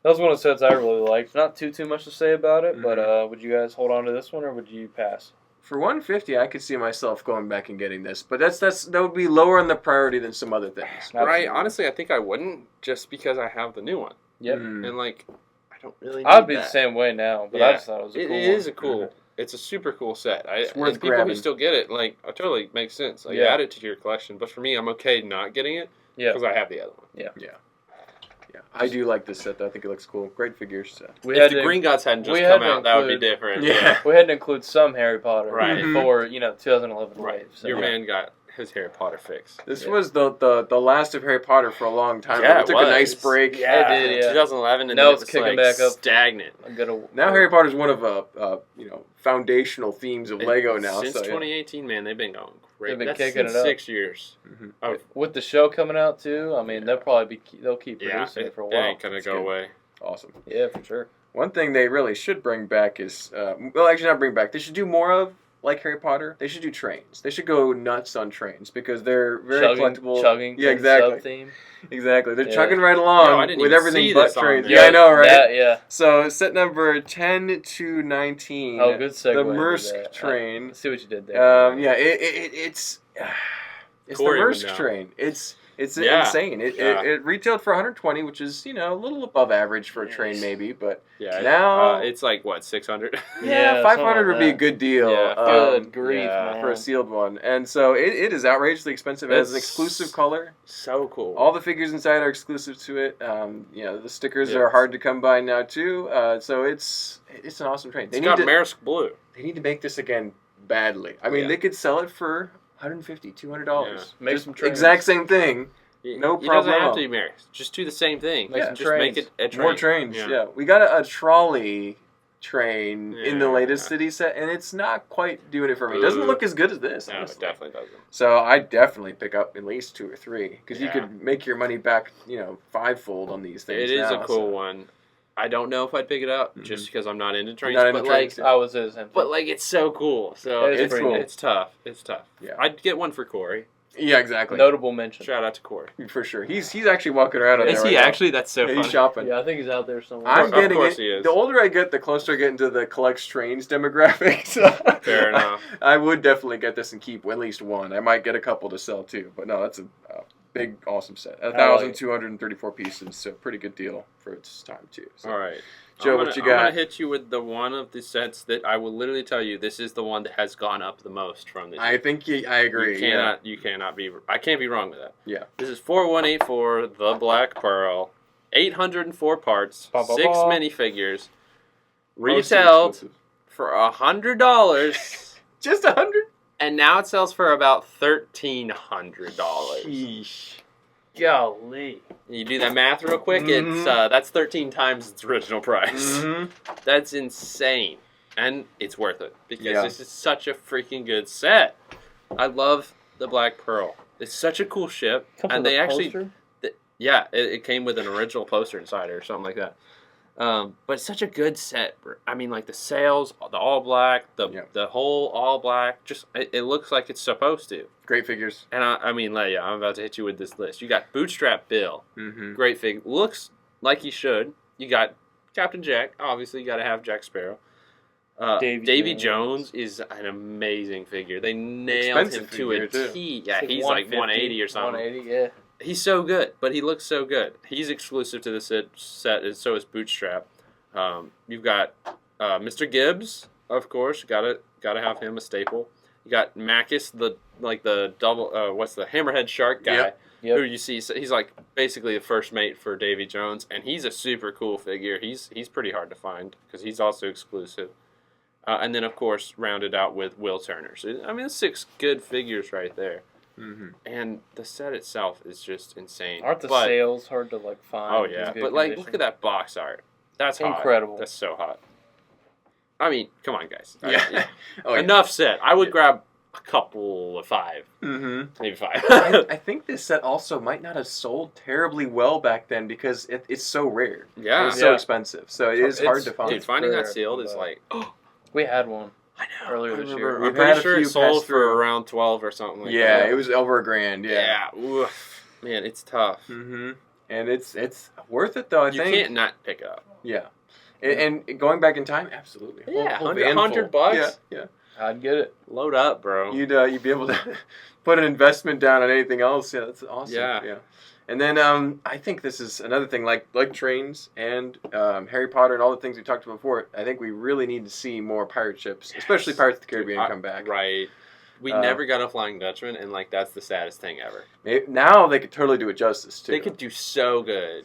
that was one of the sets I really liked. Not too much to say about it, but would you guys hold on to this one or would you pass? For 150, I could see myself going back and getting this, but that would be lower on the priority than some other things. Absolutely. Right? Honestly, I think I wouldn't just because I have the new one, Yep. Mm. and like I don't really. I'd need be that. the same way now, but Yeah. I just thought it was a It cool is one. a cool. It's a super cool set. It's worth and people grabbing. who still get it, like, it totally makes sense. Like, Yeah. add it to your collection. But for me, I'm okay not getting it Yeah. because I have the other one. Yeah, I do like this set though. I think it looks cool. Great figures. So. We If had the to, Green Gods hadn't just we had come to out, that would be include- different. Yeah. we had to include some Harry Potter Right. before, 2011 Right. wave. So. Your man got his Harry Potter fix. This Yeah. was the last of Harry Potter for a long time. Yeah, it it took was. a nice break. Yeah, It did, yeah. 2011, and Now then it's it was kicking like back up. stagnant. I'm gonna, Now Harry Potter is one of foundational themes of Lego now. Since so, yeah. 2018, man, they've been going great. They've been That's kicking since it up. 6 years. Mhm. Of, with the show coming out too, I mean, they'll keep yeah, producing it it for a it while. ain't gonna It's go good. away. Awesome. Yeah, for sure. One thing they really should bring back is, well, actually not bring back. They should do more of, like Harry Potter. They should do trains. They should go nuts on trains because they're very collectible. chugging. Yeah, exactly. Sub-theme. Exactly. They're Yeah. chugging right Yo, along I didn't with even everything see but this on trains. there. Yeah, I know, right? That, yeah. So set number 10 to 19. Oh, good segue. The into Maersk that. train. I see what you did there. Yeah, it's Corey the would Maersk know. train. It's Yeah. insane. Yeah. It retailed for 120, which is a little above average for a train Nice. maybe, but Yeah. Now- it's like what 600. Yeah, 500 something would like be a that. good deal. Yeah, Good grief, yeah, man. For a sealed one, and so it is outrageously expensive. It has an It's- exclusive color. So cool. All the figures inside are exclusive to it. The stickers Yeah. are hard to come by now too. So it's an awesome train. it's got Maersk blue. They need to make this again badly. I mean, Yeah. they could sell it for $150, $200. Make Just some trains. exact same thing. No It doesn't problemo. have to be Maersk. Just do the same thing. Make some Just make trains. it a train. More trains. Yeah. We got a trolley train in the Yeah. latest city set, and it's not quite doing it for me. It doesn't Ooh. look as good as this. No, it honestly. definitely doesn't. So I definitely pick up at least 2 or 3 because you Yeah. could make your money back, fivefold on these things. It is now, a cool so. one. I don't know if I'd pick it up Mhm. just because I'm not into trains. Not into but trains, like, I was his him. but like, it's so cool. So It is it's pretty cool. It's tough. It's tough. Yeah. I'd get one for Corey. Yeah, exactly. Notable mention. Shout out to Corey. For sure. He's actually walking around on Is there he right now. actually? That's so Yeah, funny. he's shopping. Yeah, I think he's out there somewhere. I'm Of getting course it. he is. The older I get, the closer I get into the collects trains demographic. So Fair enough. I would definitely get this and keep at least one. I might get a couple to sell too. But no, that's a big, awesome set. like it. 1,234 pieces. So pretty good deal for its time too. So. All right. Joe, what you got? I'm gonna hit you with the one of the sets that I will literally tell you this is the one that has gone up the most from this. I think I agree. You cannot be. I can't be wrong with that. Yeah. This is 4184, the Black Pearl, 804 parts, Ba, ba, 6 ba. minifigures, Mostly retailed exclusive. for $100, Just 100. and now it sells for about $1,300. Sheesh. Golly. You do that math real quick. Mhm. It's that's 13 times its original price. Mhm. That's insane, and it's worth it because Yeah. this is such a freaking good set. I love the Black Pearl. It's such a cool ship, Comes and with they a actually, poster? yeah, it came with an original poster inside it or something like that. But it's such a good set. I mean, like the sails, the all black, the whole all black. Just it looks like it's supposed to. Great figures. And I mean, like, yeah, I'm about to hit you with this list. You got Bootstrap Bill, Mm-hmm. great fig. Looks like he should. You got Captain Jack. Obviously, you got to have Jack Sparrow. Davy Jones is an amazing figure. They nailed Expensive him to a figure, too. T. Yeah, It's he's like 150, 180 or something. 180, yeah. He's so good, but he looks so good. He's exclusive to the set, and so is Bootstrap. You've got Mr. Gibbs, of course. Gotta have him, a staple. You got Macus, the double what's the hammerhead shark guy, Yep. who you see. He's like basically the first mate for Davy Jones, and he's a super cool figure. He's pretty hard to find because he's also exclusive. And then of course rounded out with Will Turner. So I mean, 6 good figures right there. Mm-hmm. And the set itself is just insane. Aren't the sales hard to find? Oh yeah, but condition? look at that box art. That's hot. Incredible. That's so hot. I mean, come on, guys. Yeah. Oh, Enough said. I would grab a couple of 5. Mm-hmm. Maybe 5. I think this set also might not have sold terribly well back then because it's so rare. Yeah. It's so expensive. So it is hard to find. Dude, finding that sealed is like... We had one. I know. Earlier this year. I'm pretty sure it sold for around 12 or something like that. Yeah, it was over $1,000. Yeah. Oof. Man, it's tough. Mm-hmm. And it's worth it, though, I think. You can't not pick it up. Yeah. And going back in time, absolutely. Yeah, Whole $100 bucks. Yeah. I'd get it. Load up, bro. You'd be able to put an investment down on anything else. Yeah, that's awesome. Yeah. And then I think this is another thing, like trains and Harry Potter and all the things we talked about before. I think we really need to see more pirate ships, especially Pirates of the Caribbean, come back. Right. We never got a Flying Dutchman, and that's the saddest thing ever. Now they could totally do it justice too. They could do so good.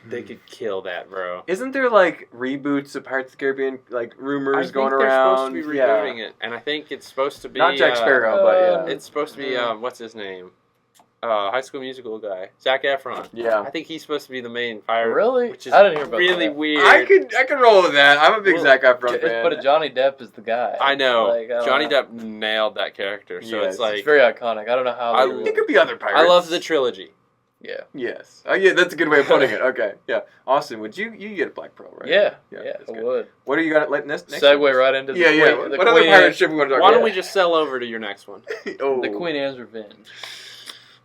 They could kill that, bro. Isn't there reboots of Pirates of the Caribbean, rumors going around? They're supposed to be rebooting it, and I think it's supposed to be not Jack Sparrow, but yeah, it's supposed to be what's his name? High School Musical guy, Zac Efron. Yeah, I think he's supposed to be the main pirate. Really? Which is I didn't hear about really that. weird. I could roll with that. I'm a big Zac Efron fan. But Johnny Depp is the guy. I know. I Johnny know. Depp nailed that character, so Yes. It's very iconic. I don't know how. It could be other pirates. I love the trilogy. Yeah. Yes. Oh, yeah, that's a good way of putting it. Okay. Yeah. Austin, would you get a Black Pearl, right? Yeah, that's I good. would. What do you got next? Segue right into the Queen, the What other Queen pirate ship we want to talk Why about? don't we just sell over to your next one? The Queen Anne's Revenge.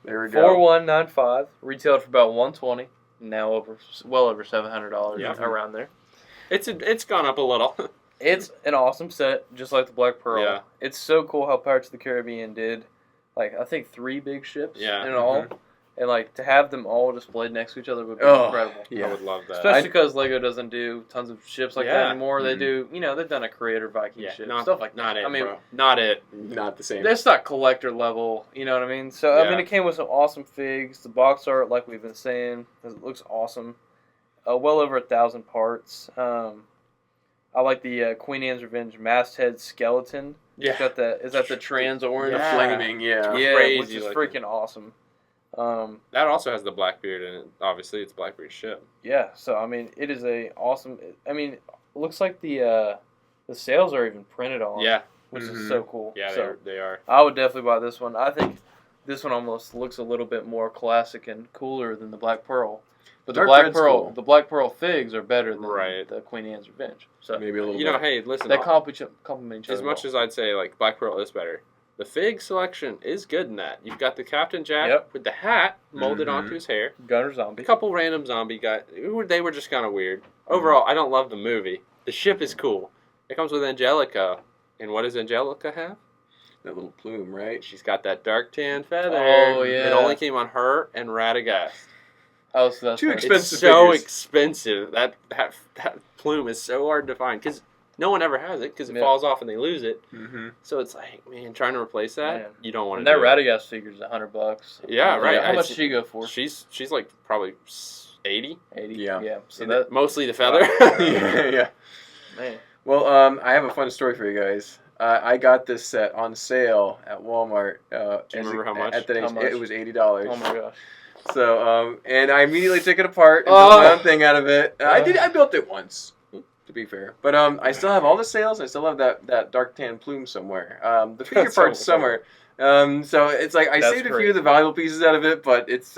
There we go. 4195, retailed for about $120. Now well over $700 Yeah. around there. It's gone up a little. It's an awesome set, just like the Black Pearl. Yeah. It's so cool how Pirates of the Caribbean did, I think 3 big ships Yeah. in all. And to have them all displayed next to each other would be Oh, incredible. yeah. I would love that. Especially because Lego doesn't do tons of ships like that anymore. They Mhm. do, they've done a Creator Viking ship, stuff like that. Not it, I mean, bro. Not it. Not the same. that's not collector level, you know what I mean? So, I mean, it came with some awesome figs. The box art, like we've been saying, it looks awesome. Well over 1,000 parts. I like the Queen Anne's Revenge masthead skeleton. Yeah. It's got is that the trans orange? The flaming, yeah. Yeah, Crazy which is looking. freaking awesome. That also has the Blackbeard in it. Obviously, it's Blackbeard's ship. Yeah, so I mean, it is a awesome. I mean, it looks like the sails are even printed on. Yeah. which is so cool. Yeah, so they are. I would definitely buy this one. I think this one almost looks a little bit more classic and cooler than the Black Pearl. But the Dark Black Pearl figs are better than Right. the Queen Anne's Revenge. So Maybe a little You bit. know, hey, listen. they complement each other. As much as I'd say Black Pearl is better, the fig selection is good in that. You've got the Captain Jack with the hat molded onto his hair. Gunner A Zombie. couple random zombie guys. They were just kind of weird. Overall, I don't love the movie. The ship is cool. It comes with Angelica. And what does Angelica have? That little plume, right? She's got that dark tan feather. Oh, yeah. It only came on her and Radagast. Oh, so that's Too right. expensive. It's so figures. expensive. That plume is so hard to find because no one ever has it because it Yeah. falls off and they lose it. Mm-hmm. So it's like, man, trying to replace that, Man. you don't want And to. that Radagast figure is $100. Yeah, right. How much did she go for? She's like probably 80. 80. Yeah. Yeah. So And that Mostly the feather. yeah. man. Well, I have a fun story for you guys. I got this set on sale at Walmart. Do you remember how much? At that age, How much? it was $80. Oh my gosh. So, and I immediately took it apart and built my own thing out of it. I built it once, to be fair. But I still have all the sales. I still have that dark tan plume somewhere. The figure That's part's so somewhere. So it's like I That's saved a great. few of the valuable pieces out of it, but it's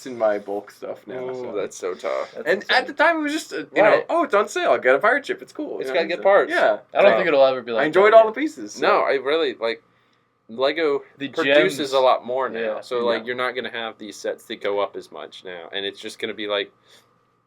in my bulk stuff now. Oh, so. that's so tough. That's And insane. at the time, it was just you know, Right. oh, it's on sale. I got a pirate ship. It's cool. It's you got know, good so- parts. Yeah, I don't think it'll ever be like I enjoyed that all the again. pieces. so. No, I really Lego The produces gems. a lot more now. Yeah. So Yeah. you're not gonna have these sets that go up as much now, and it's just gonna be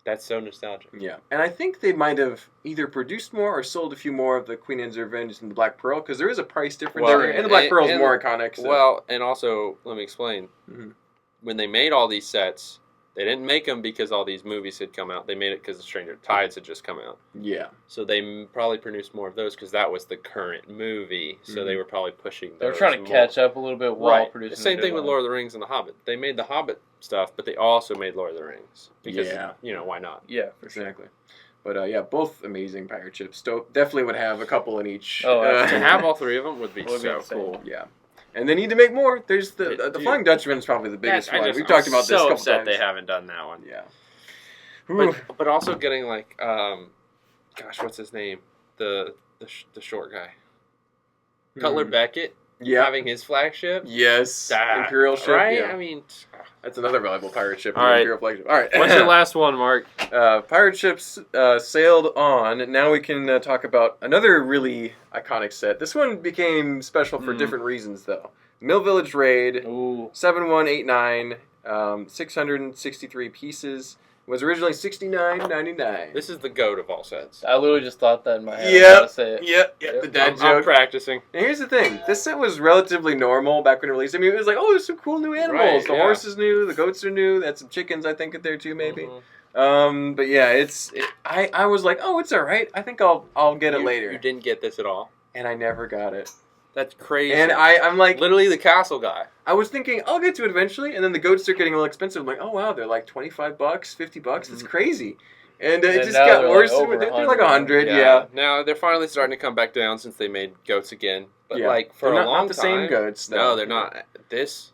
that's so nostalgic. Yeah, and I think they might have either produced more or sold a few more of the Queen Anne's Revenge and the Black Pearl because there is a price difference Well, there, and the Black Pearl is and- more iconic. So. Well, and also let me explain. Mhm. When they made all these sets, They didn't make them because all these movies had come out. They made it because the Stranger Tides had just come out. Yeah. So they probably produced more of those because that was the current movie. So they were probably pushing those. They were trying to catch up a little bit while producing. The same thing with Lord of the Rings and The Hobbit. They made The Hobbit stuff, but they also made Lord of the Rings because why not? Yeah, exactly. But yeah, both amazing pirate ships. Definitely would have a couple in each. To have all three of them would be so cool. Yeah. And they need to make more. There's the Flying Dutchman is probably the biggest one. We've talked about this a couple times. They haven't done that one. Yeah. But also getting like, gosh, what's his name? The short guy. Cutler Beckett. Yeah. Having his flagship. Yes. Imperial ship. Right? Yeah. I mean, that's another valuable pirate ship. All right. Imperial flagship. All right. What's your last one, Mark? Pirate ships sailed on. Now we can talk about another really iconic set. This one became special for different reasons, though. Mill Village Raid. 7189. 663 pieces. Was originally $69.99. This is the GOAT of all sets. I literally just thought that in my head. Yep. The dad joke. I'm practicing. Now here's the thing. This set was relatively normal back when it released. I mean, it was like, oh, there's some cool new animals. The horse is new. The goats are new. They had some chickens, I think, in there too, maybe. But yeah, I was like, oh, it's all right. I think I'll get it later. You didn't get this at all? And I never got it. That's crazy. And I'm like... Literally the castle guy. I was thinking, I'll get to it eventually, and then the goats start getting a little expensive. I'm like, oh, wow, they're like $25, $50. It's crazy. And it just got worse. Like they're like 100, yeah. Now, they're finally starting to come back down since they made goats again. But like, for a long time... Not the same goats, though. No, they're not. This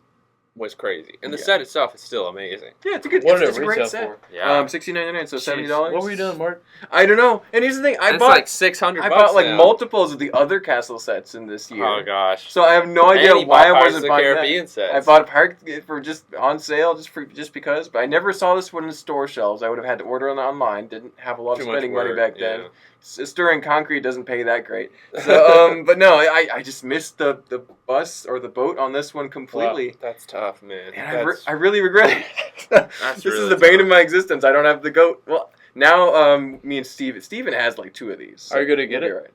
was crazy. And the set itself is still amazing. Yeah, it's a good it's a great set. Yeah. $69.99, so $70. What were you doing, Mark? I don't know. And here's the thing, I bought like $600. I bought like multiples of the other castle sets in this year. Oh gosh. So I have no idea why I wasn't buying Carribean that. I bought a Pirate for just on sale just because, but I never saw this one in store shelves. I would have had to order it online. Didn't have a lot of spending money back then. Stirring concrete doesn't pay that great. So, but no, I just missed the bus or the boat on this one completely. Wow, that's tough, man. And I really regret it. This is the bane of my existence. I don't have the goat. Well, now me and Steven has like 2 of these. So are you gonna get it? Right.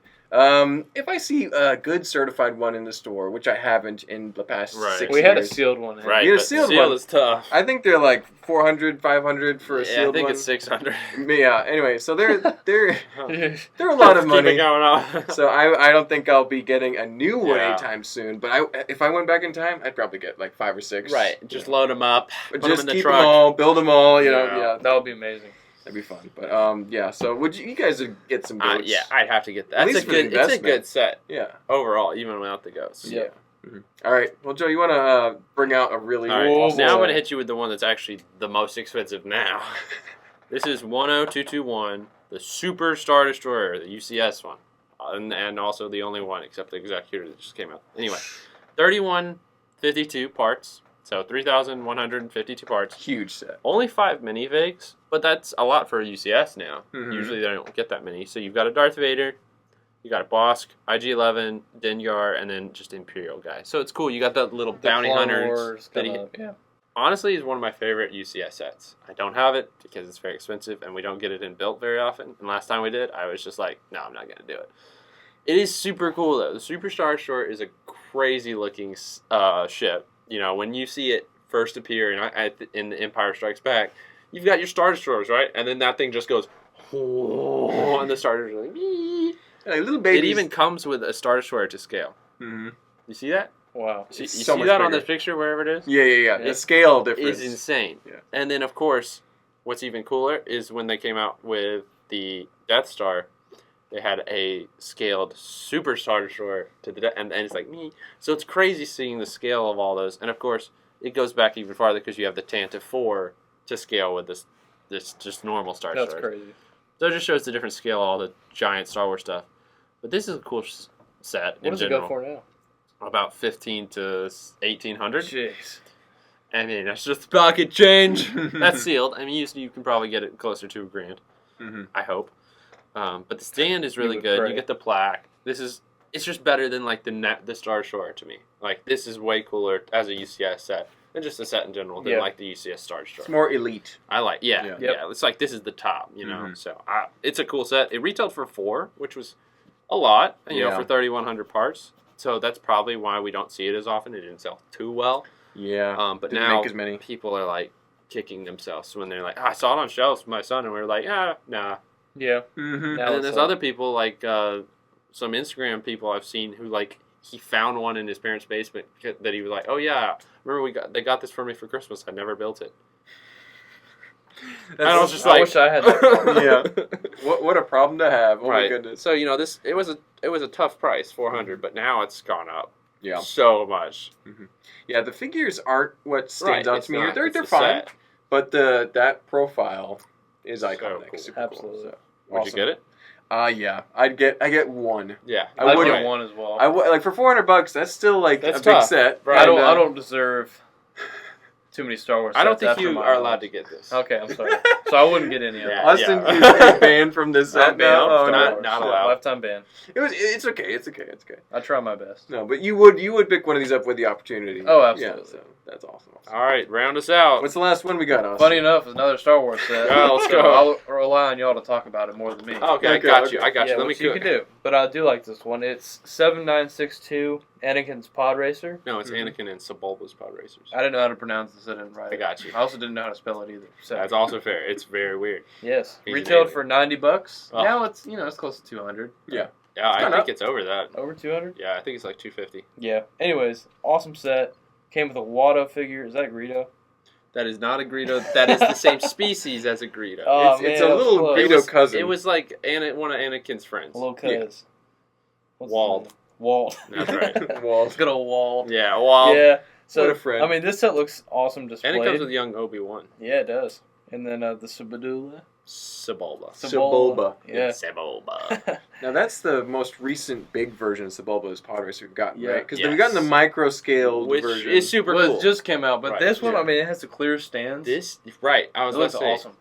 If I see a good certified one in the store, which I haven't in the past 6 years. We had a sealed one. Right, we had a sealed one. Is tough. I think they're like $400, $500 for a sealed one. I think it's $600. Yeah. Anyway, so they're a lot of money. Keep it going on. So I don't think I'll be getting a new one anytime soon. But if I went back in time, I'd probably get like 5 or 6. Right. Just load them up. Put just them in the keep truck. them all, build them all. You know. That would be amazing. That'd be fun, but yeah. So would you guys would get some goats? Yeah, I'd have to get that. At least it's a good set. Yeah. Overall, even without the goats. Yeah. Mm-hmm. All right. Well, Joe, you want to bring out a really awesome now I'm going to hit you with the one that's actually the most expensive now. This is 10221, the Super Star Destroyer, the UCS one, and also the only one except the Executor that just came out. Anyway, 3152 parts. So 3,152 parts. Huge set. Only 5 minifigs, but that's a lot for a UCS now. Mm-hmm. Usually they don't get that many. So you've got a Darth Vader, you got a Bosk, IG-11, Dengar, and then just Imperial guy. So it's cool. You got the little bounty hunters. Honestly, he's one of my favorite UCS sets. I don't have it because it's very expensive, and we don't get it in built very often. And last time we did, I was just like, no, I'm not going to do it. It is super cool, though. The Super Star Destroyer is a crazy-looking ship. You know, when you see it first appear in The Empire Strikes Back, you've got your Star Destroyers, right? And then that thing just goes, and the Star Destroyers are like, like little babies. It even comes with a Star Destroyer to scale. Mm-hmm. You see that? Wow. You see that bigger on this picture, wherever it is? Yeah. The scale difference is insane. Yeah. And then, of course, what's even cooler is when they came out with the Death Star, they had a scaled Super Star Destroyer to the and it's like me. So it's crazy seeing the scale of all those. And of course, it goes back even farther because you have the Tantive 4 to scale with this just normal Star Destroyer. That's crazy. So it just shows the different scale of all the giant Star Wars stuff. But this is a cool set in general. What does it go for now? About 15 to 1,800. Jeez. I mean, that's just pocket change. That's sealed. I mean, you can probably get it closer to $1,000. Mm-hmm. I hope. But the stand is really good. Pray. You get the plaque. It's just better than like the Star Destroyer to me. Like this is way cooler as a UCS set and just a set in general than like the UCS Star Destroyer. It's more elite. I like, yeah. It's like this is the top, you know. Mm-hmm. So it's a cool set. It retailed for $4, which was a lot, you know, for 3,100 parts. So that's probably why we don't see it as often. It didn't sell too well. Yeah. But didn't now make as many. People are like kicking themselves when they're like, I saw it on shelves with my son, and we were like, nah. Yeah. Mm-hmm. And then there's other people like some Instagram people I've seen who like he found one in his parents' basement that he was like, oh yeah, remember they got this for me for Christmas. I never built it. And I was just I wish I had that problem. Yeah. What a problem to have. Oh my goodness. So this it was a tough price, $400, but now it's gone up. Yeah. So much. Mm-hmm. Yeah, the figures aren't what stands out to me here. They're the fine, set. but that profile is iconic. cool. Super Absolutely. cool. So, Would you get it? Yeah, I get one. Yeah, I would get one as well. like for $400. That's still like That's a tough. big set. Right. I don't deserve too many Star Wars. I don't sets think after you my are own. allowed to get this. Okay, I'm sorry. So I wouldn't get any of Yeah. them. Austin Yeah. is banned from this set I'm banned now. from Oh, Star no. Wars. Not Yeah, allowed. Lifetime ban. It's okay. It's okay. I try my best. No, but you would pick one of these up with the opportunity. Oh, absolutely. Yeah, so that's awesome. All right, round us out. What's the last one we got, Austin? Funny enough, it's another Star Wars set. Yeah, let's So go. I'll rely on y'all to talk about it more than me. Okay, I Okay, got okay. you. I got Yeah, you. Let me which you can do. But I do like this one. It's 7962 Anakin's Pod Racer. No, it's Anakin and Sebulba's pod racers. I didn't know how to pronounce this. I didn't write it. I got you. I also didn't know how to spell it either. So That's also fair. It's very weird. yes, He's retailed an for $90. Oh. Now it's it's close to 200. Yeah, I Kinda. think it's over that. Over 200. Yeah, I think it's like 250. Yeah. Anyways, awesome set. Came with a Watto figure. Is that a Greedo? That is not a Greedo. That is the same species as a Greedo. Oh, It's man, a that was little close. Greedo cousin. It was like one of Anakin's friends. A little Yeah. cuz. What's his Wald. name? Wald. That's right. Walt. Good old Wald. Yeah, well, Yeah. So What a friend. I mean, this set looks awesome displayed. and it comes with young Obi-Wan. Yeah, it does. And then the Subadula. Sebulba. Sebulba. Yeah. Sebulba. Now that's the most recent big version of Sebulba's pod racer we've gotten, Yeah. right? Because Yes. we've gotten the micro scaled Which version. is super Well, cool. it just came out, but Right, this one, yeah. I mean, it has the clear stands. This, right, I was it about looks to say, awesome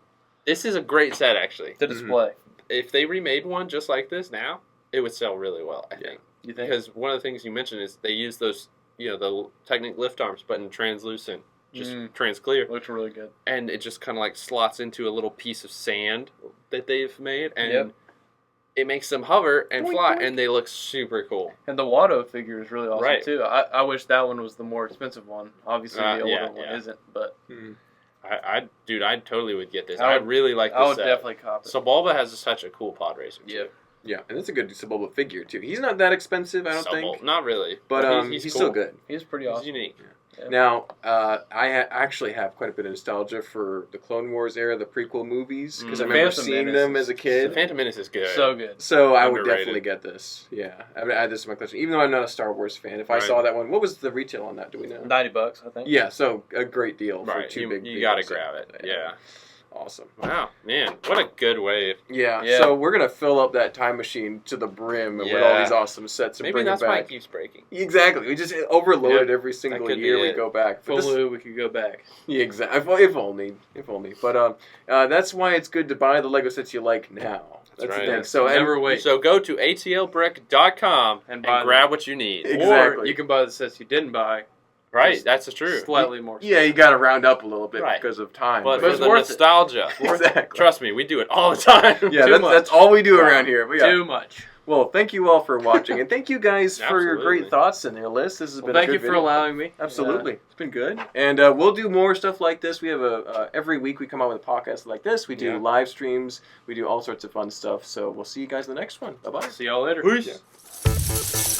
this is a great set, actually. to display. If they remade one just like this now, it would sell really well, I Yeah. think. You think? Because one of the things you mentioned is they use those, the Technic lift arms, but in translucent, just trans clear. Looks really good. And it just kind of like slots into a little piece of sand that they've made, and Yep. it makes them hover and Boink, fly, boink. and they look super cool. And the Watto figure is really awesome Right. too. I wish that one was the more expensive one. Obviously, the older yeah, one yeah. isn't, but I totally would get this. I I would- really like this I would set. definitely cop it. Sebulba has such a cool pod racer. Yeah. Too. Yeah, and it's a good Sebulba figure too. He's not that expensive, I don't think, Not really, but he's cool. still good. He's pretty He's awesome. unique. Yeah. Now, actually have quite a bit of nostalgia for the Clone Wars era, the prequel movies, because I remember Phantom seeing Menace them as a The kid. Phantom Menace is good. So good. So I would Underrated. definitely get this. Yeah, I would add this to my collection. Even though I'm not a Star Wars fan, if I Right. saw that one, what was the retail on that? Do we know? $90, I think. Yeah, so a great deal for Right, two you, big. you gotta vehicles. grab it. Yeah. Awesome. Wow, man, what a good wave. Yeah, Yeah. so we're gonna fill up that time machine to the brim with all Yeah. these awesome sets and Maybe bring that's it why back. it keeps breaking. Exactly. We just overload it every That single could be year we it. go back. But If this- only we could go back. yeah, exactly. If only. But that's why it's good to buy the Lego sets you like now. That's right. the thing. So Never wait. So go to atlbrick.com and buy them. grab what you need. Exactly. Or you can buy the sets you didn't buy. Right, Just that's true. Slightly more. yeah, you got to round up a little bit Right. because of time. But But for it's the worth it. nostalgia, exactly. trust me, we do it all the time. Yeah, Too that's much. all we do Yeah. around here. But yeah. Too much. Well, thank you all for watching, and thank you guys for your Absolutely. great thoughts and your list. This has Well, been a thank good you for video. allowing me. Absolutely, it's been good, and we'll do more stuff like this. We have every week we come out with a podcast like this. We do Yeah. live streams. We do all sorts of fun stuff. So we'll see you guys in the next one. Bye bye. See y'all later. Peace.